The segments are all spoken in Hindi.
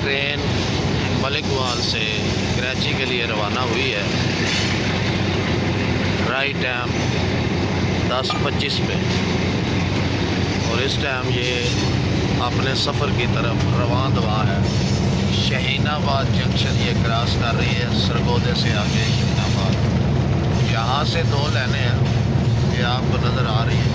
ट्रेन मलिकवाल से कराची के लिए रवाना हुई है। राइट टाइम 10:25 पे और इस टाइम ये अपने सफ़र की तरफ रवां दवा है। शहीनाबाद जंक्शन ये क्रॉस कर रही है, सरगोदे से आगे शहीनाबाद। यहाँ से 2 लाइनें हैं, ये आपको नज़र आ रही है।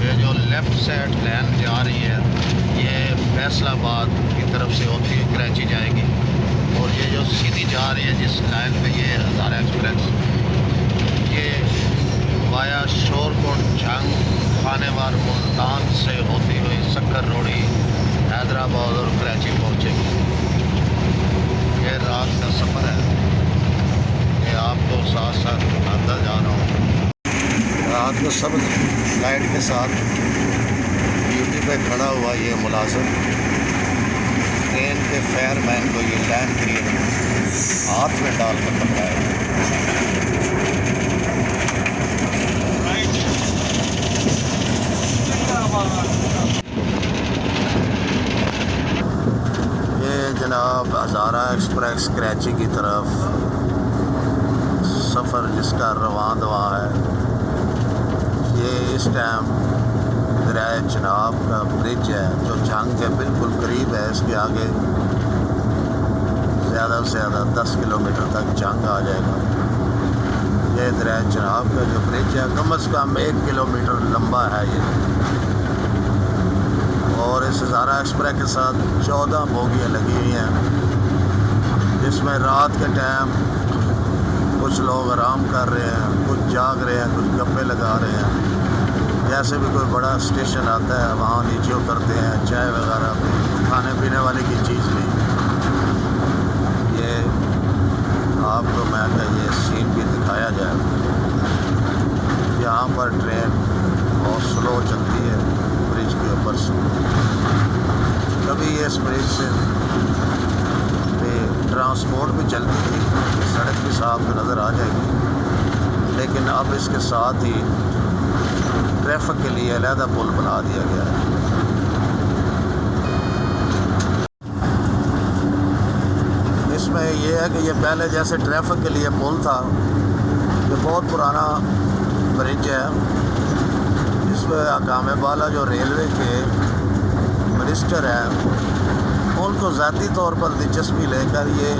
ये जो लेफ़्ट साइड लाइन जा रही है ये फैसलाबाद की तरफ से होती हुई कराची जाएगी, और ये जो सीधी जा रही है जिस लाइन पे ये हज़ारा एक्सप्रेस, ये वाया शोरकोट जंग खानेवार मुल्तान से होती हुई सक्कर रोड़ी हैदराबाद और कराची पहुँचेगी। ये रात का सफ़र है, ये आपको साथ साथ बताता जा रहा हूँ। रात को सब लाइट के साथ ड्यूटी पे खड़ा हुआ ये मुलाजिम ट्रेन के फेयरमैन को ये लैंड क्लियर हाथ में डाल कर पकड़ाया। ये जनाब हज़ारा एक्सप्रेस कराची की तरफ सफ़र जिसका रवां दवा है। ये इस टाइम दरियाए चिनाब का ब्रिज है जो जंग के बिल्कुल करीब है। इसके आगे ज़्यादा से ज़्यादा 10 किलोमीटर तक जंग आ जाएगा। ये दरियाए चिनाब का जो ब्रिज है कम से कम 1 किलोमीटर लंबा है ये, और इस हज़ारा एक्सप्रेस के साथ 14 बोगियाँ लगी हुई हैं, जिसमें रात के टाइम कुछ लोग आराम कर रहे हैं, कुछ जाग रहे हैं, कुछ गप्पे लगा रहे हैं। जैसे भी कोई बड़ा स्टेशन आता है वहाँ नीचे उतरते हैं, चाय वगैरह खाने पीने वाले की चीज़ नहीं। ये आपको मैं ये सीन भी दिखाया जाए। यहाँ पर ट्रेन बहुत स्लो चलती है ब्रिज के ऊपर से। कभी ये इस ब्रिज से ट्रांसपोर्ट भी चलती थी, सड़क भी साफ नज़र आ जाएगी, लेकिन अब इसके साथ ही ट्रैफिक के लिए अलहदा पुल बना दिया गया है। इसमें यह है कि ये पहले जैसे ट्रैफिक के लिए पुल था, ये बहुत पुराना ब्रिज है, जिसमें अकाम बाला जो रेलवे के मिनिस्टर हैं उनको ज़ाती तौर पर दिलचस्पी लेकर ये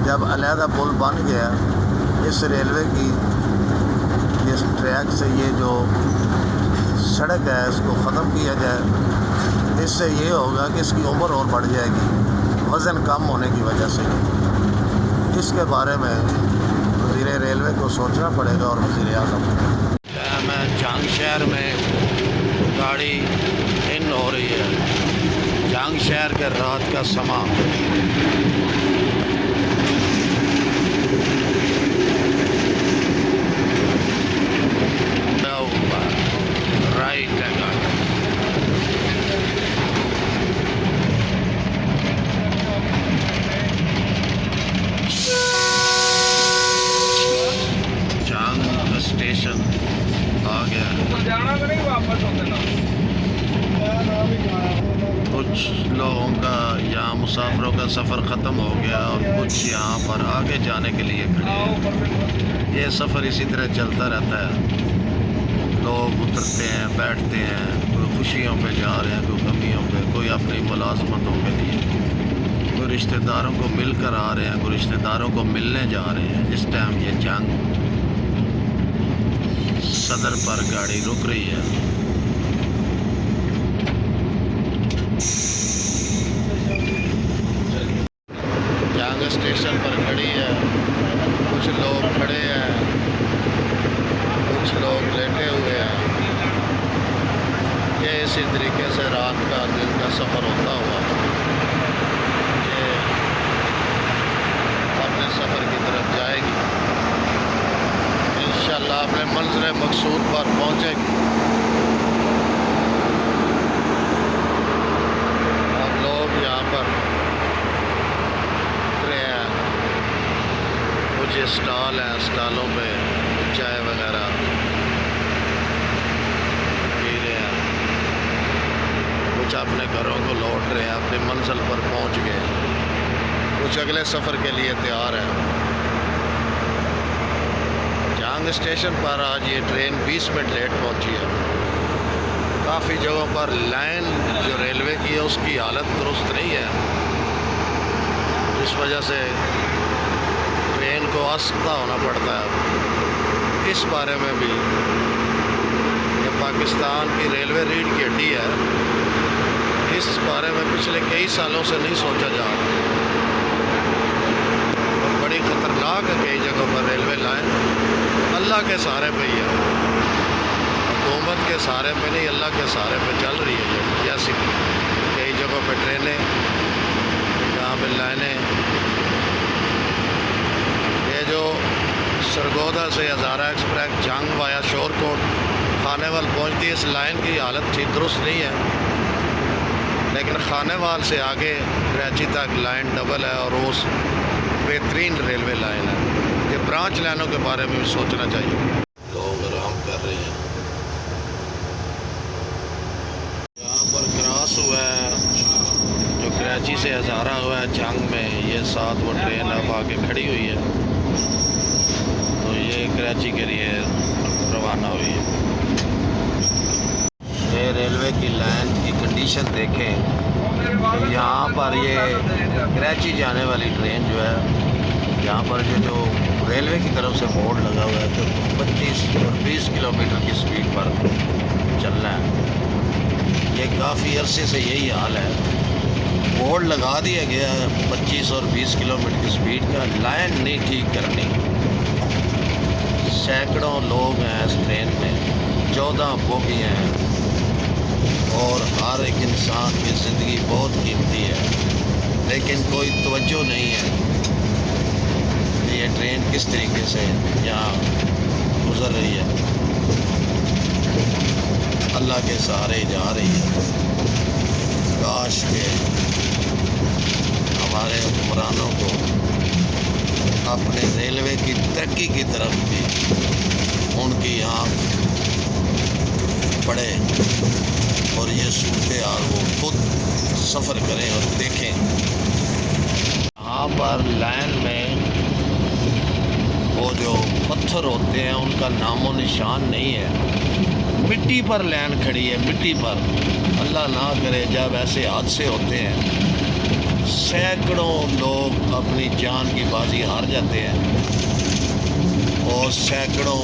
जब अलहदा पुल बन गया, इस रेलवे की इस ट्रैक से ये जो सड़क है इसको ख़त्म किया जाए। इससे ये होगा कि इसकी उम्र और बढ़ जाएगी वज़न कम होने की वजह से। इसके बारे में वज़ीर रेलवे को सोचना पड़ेगा और वज़ीर आज़म। मैं जंग शहर में गाड़ी इन हो रही है। जंग शहर के रात का समा राइट है गाड़ी। जंग स्टेशन आ गया। कुछ लोगों का यहाँ मुसाफिरों का सफ़र ख़त्म हो गया और कुछ यहाँ पर आगे जाने के लिए खड़े हैं। ये सफ़र इसी तरह चलता रहता है। लोग उतरते हैं, बैठते हैं, कोई खुशियों पे जा रहे हैं, कोई गमियों पे, कोई अपनी मुलाजमतों के लिए, कोई रिश्तेदारों को मिलकर आ रहे हैं, कोई रिश्तेदारों को मिलने जा रहे हैं। इस टाइम ये जंग सदर पर गाड़ी रुक रही है। जंग स्टेशन पर खड़ी है, कुछ लोग खड़े हैं, कुछ लोग लेटे हुए हैं। ये इसी तरीके से रात का दिन का सफ़र होता हुआ ये अपने सफ़र की तरफ जाएगी। इंशाअल्लाह अपने मंज़िल मकसूद पर पहुँचेगी। अब लोग यहाँ पर कुछ स्टॉल हैं, स्टॉलों पे चाय वगैरह पी रहे हैं। कुछ कुछ अपने घरों को लौट रहे हैं, अपनी मंजिल पर पहुंच गए, कुछ अगले सफ़र के लिए तैयार हैं। झांग स्टेशन पर आज ये ट्रेन 20 मिनट लेट पहुंची है। काफ़ी जगहों पर लाइन जो रेलवे की है उसकी हालत दुरुस्त नहीं है, जिस वजह से ट्रेन को आस्था होना पड़ता है। इस बारे में भी ये पाकिस्तान की रेलवे रीढ़ की हड्डी है, इस बारे में पिछले कई सालों से नहीं सोचा जा रहा और बड़ी ख़तरनाक है कई जगहों पर रेलवे लाइन। अल्लाह के सहारे पे ही है, हुकूमत के सहारे पे नहीं, अल्लाह के सहारे पे चल रही है। जैसे कई जगहों पे ट्रेनें, जहाँ पे लाइनें, ये जो सरगोदा से हज़ारा एक्सप्रेस झांग वाया शोरकोट खानेवाल पहुँचती है, इस लाइन की हालत ठीक दुरुस्त नहीं है। लेकिन खानेवाल से आगे कराची तक लाइन डबल है और उस बेहतरीन रेलवे लाइन है। ये ब्रांच लाइनों के बारे में भी सोचना चाहिए। लोग आराम कर रहे हैं। यहाँ पर क्रॉस हुआ है जो कराची से हज़ारा हुआ है झांग में, ये साथ वो ट्रेन अब आगे खड़ी हुई है, तो ये कराची के लिए रवाना हुई है। ये रेलवे की लाइन की कंडीशन देखें, तो यहाँ पर ये कराची जाने वाली ट्रेन जो है, यहाँ पर जो रेलवे की तरफ से बोर्ड लगा हुआ है तो 25 और 20 किलोमीटर की स्पीड पर चलना है। ये काफ़ी अरसे से यही हाल है, बोर्ड लगा दिया गया है 25 और 20 किलोमीटर की स्पीड का, लाइन नहीं ठीक करनी। सैकड़ों लोग हैं इस ट्रेन में, 14 बोगियाँ हैं और हर एक इंसान की ज़िंदगी बहुत कीमती है, लेकिन कोई तवज्जो नहीं है कि ये ट्रेन किस तरीके से यहाँ गुज़र रही है। अल्लाह के सहारे जा रही है। काश के हमारे हुक्मरानों को अपने रेलवे की तरक्की की तरफ भी उनकी आँख पड़े और ये सूरत हाल वो खुद सफ़र करें और देखें। यहाँ पर लाइन में वो जो पत्थर होते हैं उनका नामो निशान नहीं है, मिट्टी पर लाइन खड़ी है, मिट्टी पर। अल्लाह ना करे जब ऐसे हादसे होते हैं, सैकड़ों लोग अपनी जान की बाजी हार जाते हैं और सैकड़ों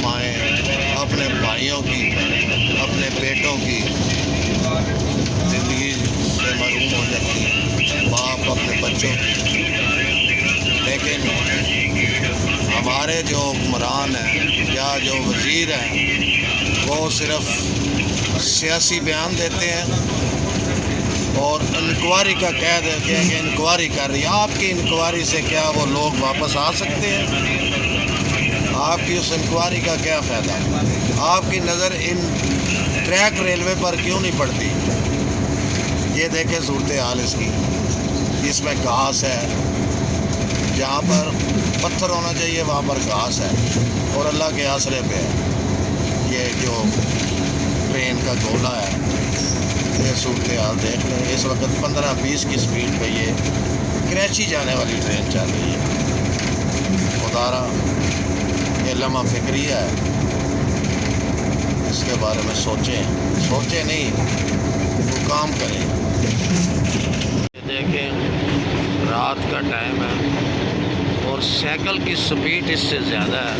माएँ अपने भाइयों की, अपने बेटों की ज़िंदगी से महरूम हो जाती हैं, बाप अपने बच्चों की। लेकिन हमारे जो हुक्मरान हैं या जो वज़ीर हैं वो सिर्फ सियासी बयान देते हैं और इंक्वायरी का कह देते हैं कि इंक्वायरी कर रही है। आपकी इंक्वायरी से क्या वो लोग वापस आ सकते हैं? आपकी उस इंक्वायरी का क्या फ़ायदा? आपकी नज़र इन ट्रैक रेलवे पर क्यों नहीं पड़ती? ये देखें सूरत हाल इसकी, इसमें घास है, जहाँ पर पत्थर होना चाहिए वहाँ पर घास है और अल्लाह के आसरे पे है। ये जो ट्रेन का गोला है, ये सूरत हाल देख लें। इस वक्त 15-20 की स्पीड पे ये कराची जाने वाली ट्रेन चल रही है। खुदारा ये लम्हा फिक्रिया है, इसके बारे में सोचें नहीं वो काम करें। ये देखें रात का टाइम है और साइकिल की स्पीड इससे ज़्यादा है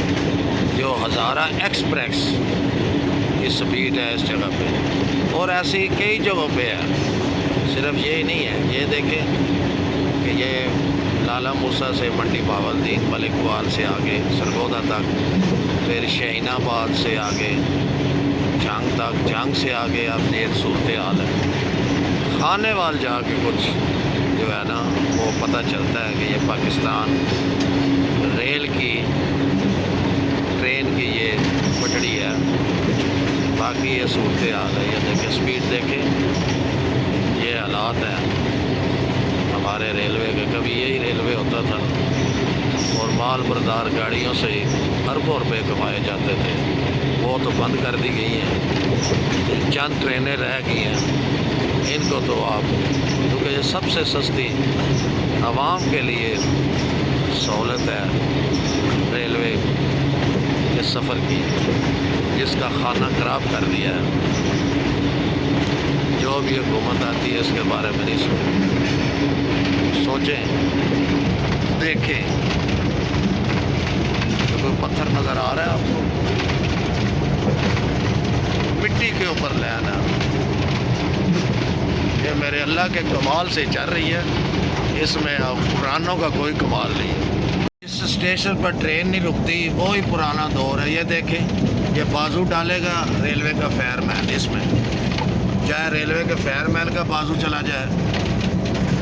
जो हज़ारा एक्सप्रेस की स्पीड है इस जगह पे, और ऐसी कई जगहों पे है। सिर्फ यही नहीं है, ये देखें कि ये लाला मूसा से मंडी बावलदीन मलिकवाल से आगे सरगोदा तक, फिर शहीनाबाद से आगे झांग तक, झांग से आगे अब ये सूरत हाल है। खानेवाल जाके कुछ जो है ना वो पता चलता है कि ये पाकिस्तान रेल की ट्रेन की ये पटड़ी है। बाकी ये सूरत हाल है। ये देखें स्पीड देखें, ये हालात हैं हमारे रेलवे के। कभी यही रेलवे होता था और माल बरदार गाड़ियों से अरबों रुपए कमाए जाते थे। वो तो बंद कर दी गई हैं। चंद ट्रेनें रह गई हैं, इनको तो आप, क्योंकि ये सबसे सस्ती आवाम के लिए सहूलत है रेलवे के सफ़र की, जिसका खाना ख़राब कर दिया है। जो भी हुकूमत आती है इसके बारे में नहीं सोचें, देखें। तो कोई पत्थर नज़र आ रहा है आपको? मिट्टी के ऊपर ले आना, ये मेरे अल्लाह के कमाल से चल रही है, इसमें अब पुरानों का कोई कमाल नहीं है। इस स्टेशन पर ट्रेन नहीं रुकती, वो ही पुराना दौर है। ये देखें, ये बाजू डालेगा रेलवे का फेयरमैन, इसमें चाहे रेलवे के फेयरमैन का बाजू चला जाए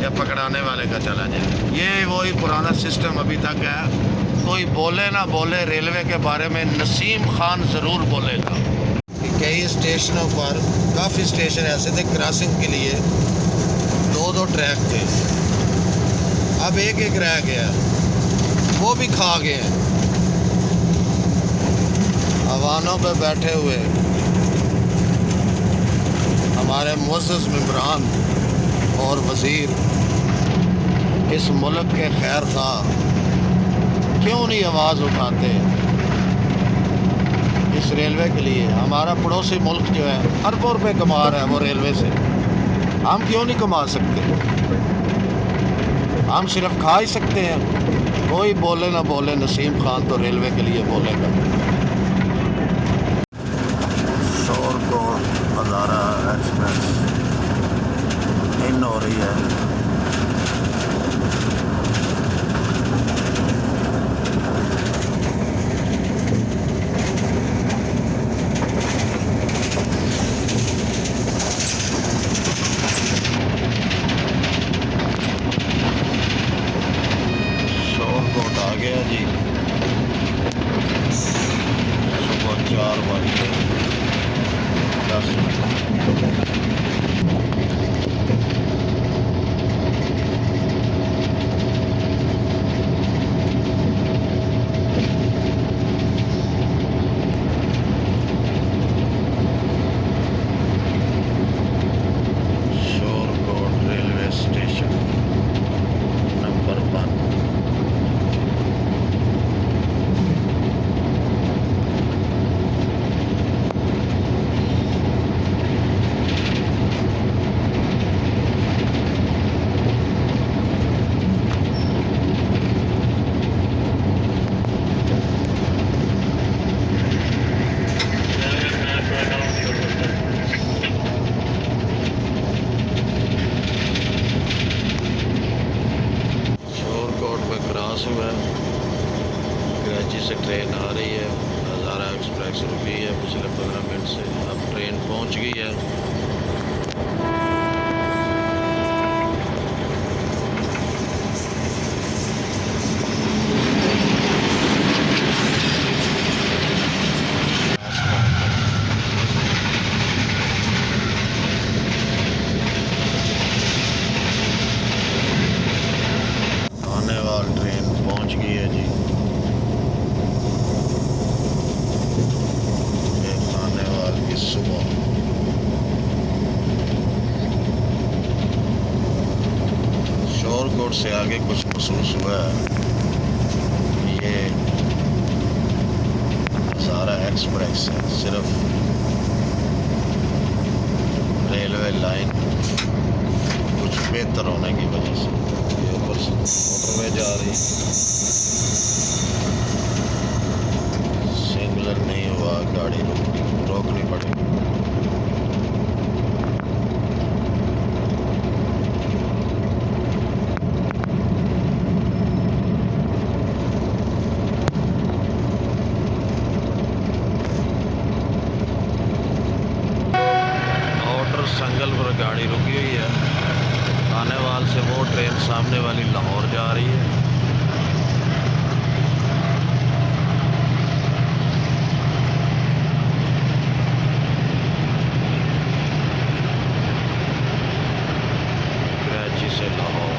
या पकड़ाने वाले का चला जाए, ये वही पुराना सिस्टम अभी तक है। कोई बोले ना बोले, रेलवे के बारे में नसीम खान ज़रूर बोलेगा। कई स्टेशनों पर, काफ़ी स्टेशन ऐसे थे क्रॉसिंग के लिए 2-2 ट्रैक थे, अब एक रह गया, वो भी खा गए हैं। अवानों पे बैठे हुए हमारे मुअज़्ज़ज़ मेंबरान और वज़ीर इस मुल्क के खैर ख़्वाह क्यों नहीं आवाज़ उठाते इस रेलवे के लिए? हमारा पड़ोसी मुल्क जो है अरबों रुपये कमा रहा है वो रेलवे से, हम क्यों नहीं कमा सकते? हम सिर्फ खा ही सकते हैं। कोई बोले ना बोले, नसीम खान तो रेलवे के लिए बोलेगा। शोरकोट हज़ारा एक्सप्रेस इन हो रही है। शोरकोट आ गया जी, सुबह 4:10। Shorkot railway station number 1। Cross हुआ है, कराची से ट्रेन आ रही है, हज़ारा एक्सप्रेस रुकी है पिछले 15 मिनट से, अब ट्रेन पहुंच गई है। आने वाली ट्रेन पहुंच गई है जी। ये आने वाली सुबह शोरकोट से आगे कुछ महसूस हुआ है। ये हज़ारा एक्सप्रेस है, सिर्फ रेलवे लाइन कुछ बेहतर होने की वजह से। ये ऊपर से मोटरवे जा रही, सिग्नल नहीं हुआ, गाड़ी रोकनी पड़ेगी। संगल पर गाड़ी रुकी हुई है, आने वाल से वो ट्रेन सामने वाली लाहौर जा रही है। कराची से लाहौर,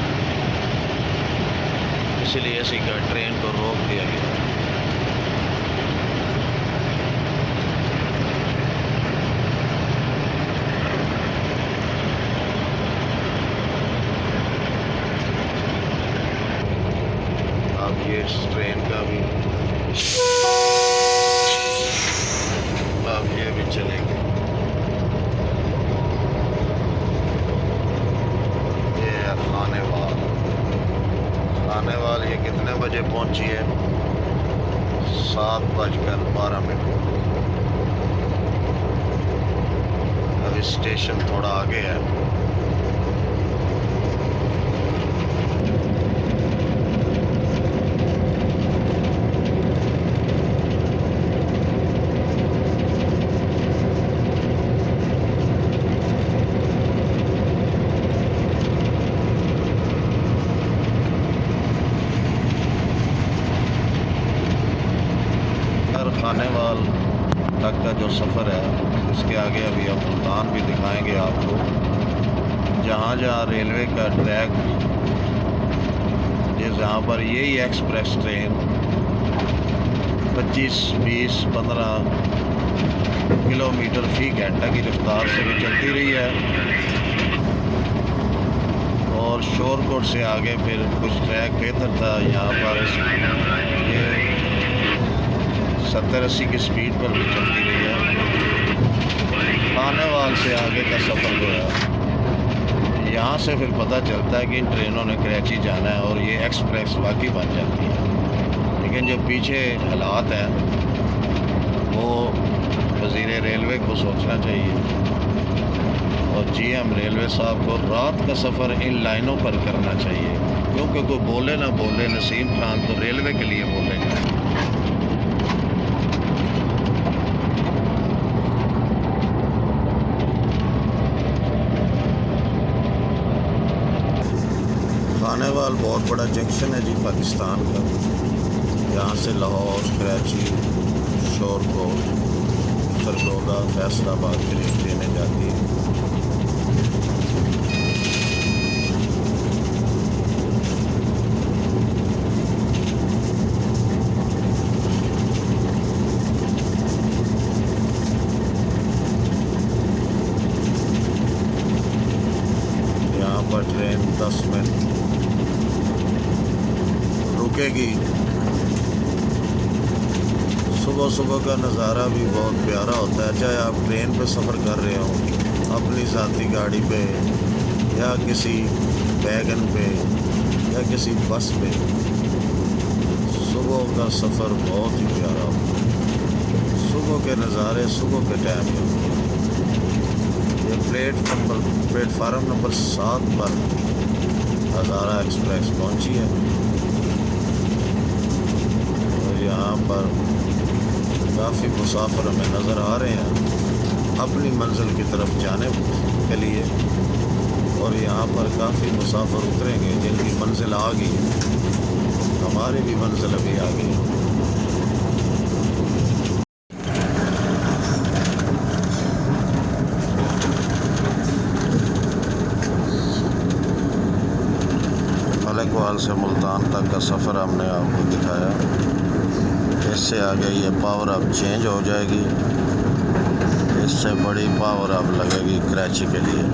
इसलिए इसी ट्रेन को रोक दिया गया। आगे भी चलेंगे। ये है खानेवाल। खानेवाल ये कितने बजे पहुंची है? 7:12। अभी स्टेशन थोड़ा आगे है। खानेवाल तक का जो सफ़र है उसके आगे अभी हम मुल्तान भी दिखाएंगे आपको, जहाँ जहाँ रेलवे का ट्रैक, जहाँ पर यही एक्सप्रेस ट्रेन 25, 20, 15 किलोमीटर फ़ी घंटा की रफ्तार से भी चलती रही है। और शोरकोट से आगे फिर कुछ ट्रैक बेहतर था, यहाँ पर ये 70-80 की स्पीड पर भी चलती रही है। खानेवाल से आगे का सफ़र जो है, यहाँ से फिर पता चलता है कि इन ट्रेनों ने कराची जाना है और ये एक्सप्रेस वाकई बन जाती है। लेकिन जो पीछे हालात हैं वो वज़ीर रेलवे को सोचना चाहिए और GM रेलवे साहब को रात का सफ़र इन लाइनों पर करना चाहिए, क्योंकि कोई बोले ना बोले, नसीम खान तो रेलवे के लिए बोलेगा। खानेवाल बहुत बड़ा जंक्शन है जी पाकिस्तान का। यहाँ से लाहौर, कराची, शोरकोट, खरगोदा, फैसलाबाद के लिए ट्रेनें जाती हैं। यहाँ पर ट्रेन 10 मिनट रुकेगी। सुबह सुबह का नज़ारा भी बहुत प्यारा होता है, चाहे आप ट्रेन पे सफ़र कर रहे हो, अपनी ज़ाती गाड़ी पे या किसी वैगन पे या किसी बस पे। सुबह का सफ़र बहुत ही प्यारा होता है। सुबह के नज़ारे सुबह के टाइम में होते हैं। ये प्लेटफार्म नंबर 7 पर हज़ारा एक्सप्रेस पहुंची है। और यहाँ पर काफ़ी मुसाफिर हमें नज़र आ रहे हैं अपनी मंजिल की तरफ जाने के लिए, और यहाँ पर काफ़ी मुसाफिर उतरेंगे जिनकी मंजिल आ गई। हमारी भी मंजिल अभी आ गई। मलिकवाल से मुल्तान तक का सफ़र हमने आपको दिखाया। इससे आगे ये पावर अब चेंज हो जाएगी, इससे बड़ी पावर अब लगेगी कराची के लिए।